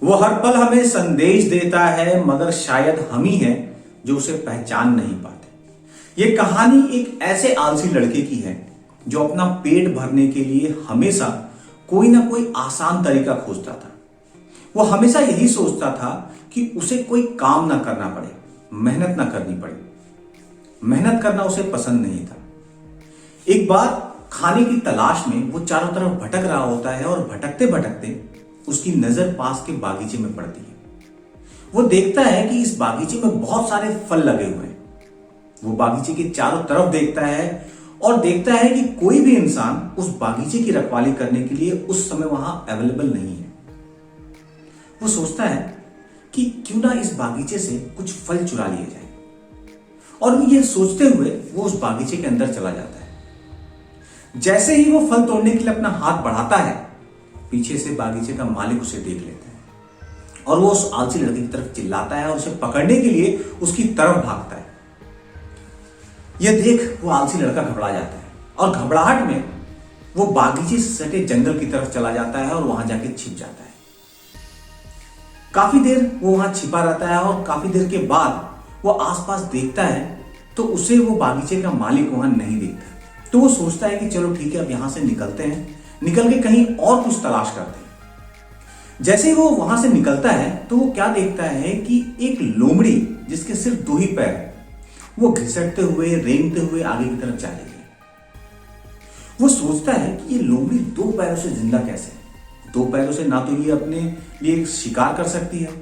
वो हर पल हमें संदेश देता है, मगर शायद हम ही हैं जो उसे पहचान नहीं पाते। ये कहानी एक ऐसे आलसी लड़के की है जो अपना पेट भरने के लिए हमेशा कोई ना कोई आसान तरीका खोजता था। वो हमेशा यही सोचता था कि उसे कोई काम ना करना पड़े, मेहनत ना करनी पड़े। मेहनत करना उसे पसंद नहीं था। एक बार खाने की तलाश में वो चारों तरफ भटक रहा होता है और भटकते भटकते उसकी नजर पास के बागीचे में पड़ती है। वो देखता है कि इस बागीचे में बहुत सारे फल लगे हुए हैं। वो बागीचे के चारों तरफ देखता है और देखता है कि कोई भी इंसान उस बागीचे की रखवाली करने के लिए उस समय वहां अवेलेबल नहीं है। वो सोचता है कि क्यों ना इस बागीचे से कुछ फल चुरा लिए जाए, और ये सोचते हुए वो उस बागीचे के अंदर चला जाता है। जैसे ही वो फल तोड़ने के लिए अपना हाथ बढ़ाता है, पीछे से बागीचे का मालिक उसे देख लेता है और वो उस आलसी लड़के की तरफ चिल्लाता है और उसे पकड़ने के लिए उसकी तरफ भागता है। यह देख वो आलसी लड़का घबरा जाता है और घबराहट में वो बागीचे से सटे जंगल की तरफ चला जाता है और वहां जाके छिप जाता है। काफी देर वो वहां छिपा रहता है और काफी देर के बाद वो आसपास देखता है तो उसे वो बागीचे का मालिक वहां नहीं दिखता। तो वो सोचता है कि चलो ठीक है, अब यहां से निकलते हैं, निकल के कहीं और कुछ तलाश करते हैं। जैसे ही वो वहां से निकलता है तो वो क्या देखता है कि एक लोमड़ी जिसके सिर्फ 2 ही पैर है, वो घिसटते हुए रेंगते हुए आगे की तरफ जा रही है। वो सोचता है कि ये लोमड़ी 2 पैरों से जिंदा कैसे है। 2 पैरों से ना तो ये अपने लिए शिकार कर सकती है,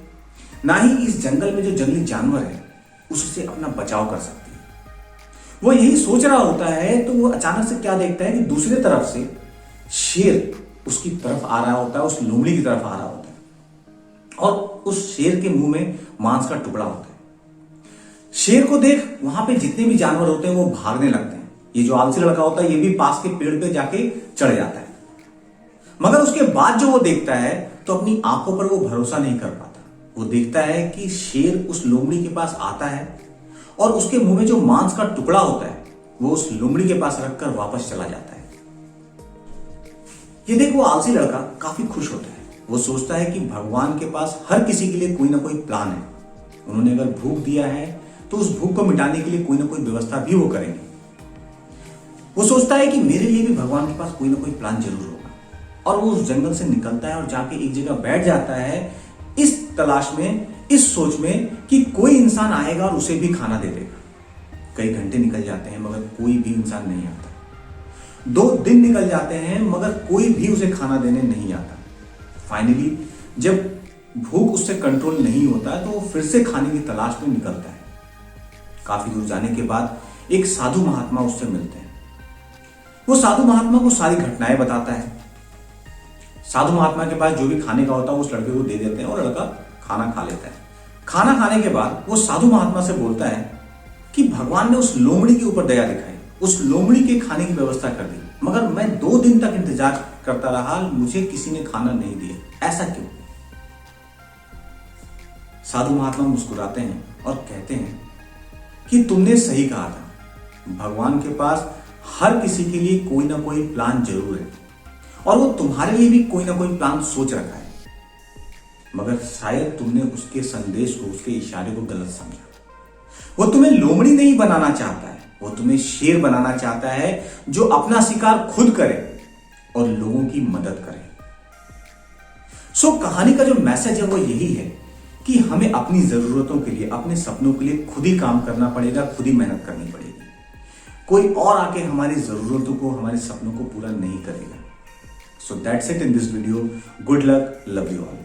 ना ही इस जंगल में जो जंगली जानवर है उससे अपना बचाव कर सकती है। वो यही सोच रहा होता है तो वो अचानक से क्या देखता है कि दूसरी तरफ से शेर उसकी तरफ आ रहा होता है, उस लोमड़ी की तरफ आ रहा होता है और उस शेर के मुंह में मांस का टुकड़ा होता है। शेर को देख वहां पे जितने भी जानवर होते हैं वो भागने लगते हैं। ये जो आलसी लड़का होता है ये भी पास के पेड़ पे जाके चढ़ जाता है, मगर उसके बाद जो वो देखता है तो अपनी आंखों पर वो भरोसा नहीं कर पाता। वो देखता है कि शेर उस लोमड़ी के पास आता है और उसके मुंह में जो मांस का टुकड़ा होता है वो उस लोमड़ी के पास रखकर वापस चला जाता है। ये देख वो आलसी लड़का काफी खुश होता है। वो सोचता है कि भगवान के पास हर किसी के लिए कोई ना कोई प्लान है। उन्होंने अगर भूख दिया है तो उस भूख को मिटाने के लिए कोई ना कोई व्यवस्था भी वो करेंगे। वो सोचता है कि मेरे लिए भी भगवान के पास कोई ना कोई प्लान जरूर होगा, और वो उस जंगल से निकलता है और जाके एक जगह बैठ जाता है इस तलाश में, इस सोच में कि कोई इंसान आएगा और उसे भी खाना दे देगा। कई घंटे निकल जाते हैं मगर कोई भी इंसान नहीं आता। 2 दिन निकल जाते हैं मगर कोई भी उसे खाना देने नहीं आता। फाइनली जब भूख उससे कंट्रोल नहीं होता तो वो फिर से खाने की तलाश में निकलता है। काफी दूर जाने के बाद एक साधु महात्मा उससे मिलते हैं। वो साधु महात्मा को सारी घटनाएं बताता है। साधु महात्मा के पास जो भी खाने का होता है उस लड़के को दे देते हैं और लड़का खाना खा लेता है। खाना खाने के बाद वो साधु महात्मा से बोलता है कि भगवान ने उस लोमड़ी के ऊपर दया दिखाई, उस लोमड़ी के खाने की व्यवस्था कर दी, मगर मैं 2 दिन तक इंतजार करता रहा, मुझे किसी ने खाना नहीं दिया, ऐसा क्यों? साधु महात्मा मुस्कुराते हैं और कहते हैं कि तुमने सही कहा था। भगवान के पास हर किसी के लिए कोई ना कोई प्लान जरूर है और वो तुम्हारे लिए भी कोई ना कोई प्लान सोच रखा है, मगर शायद तुमने उसके संदेश को, उसके इशारे को गलत समझा। वो तुम्हें लोमड़ी नहीं बनाना चाहता है, वो तुम्हें शेर बनाना चाहता है जो अपना शिकार खुद करे और लोगों की मदद करे। सो कहानी का जो मैसेज है वो यही है कि हमें अपनी जरूरतों के लिए, अपने सपनों के लिए खुद ही काम करना पड़ेगा, खुद ही मेहनत करनी पड़ेगी। कोई और आके हमारी जरूरतों को, हमारे सपनों को पूरा नहीं करेगा। So that's it in this video. Good luck, love you all.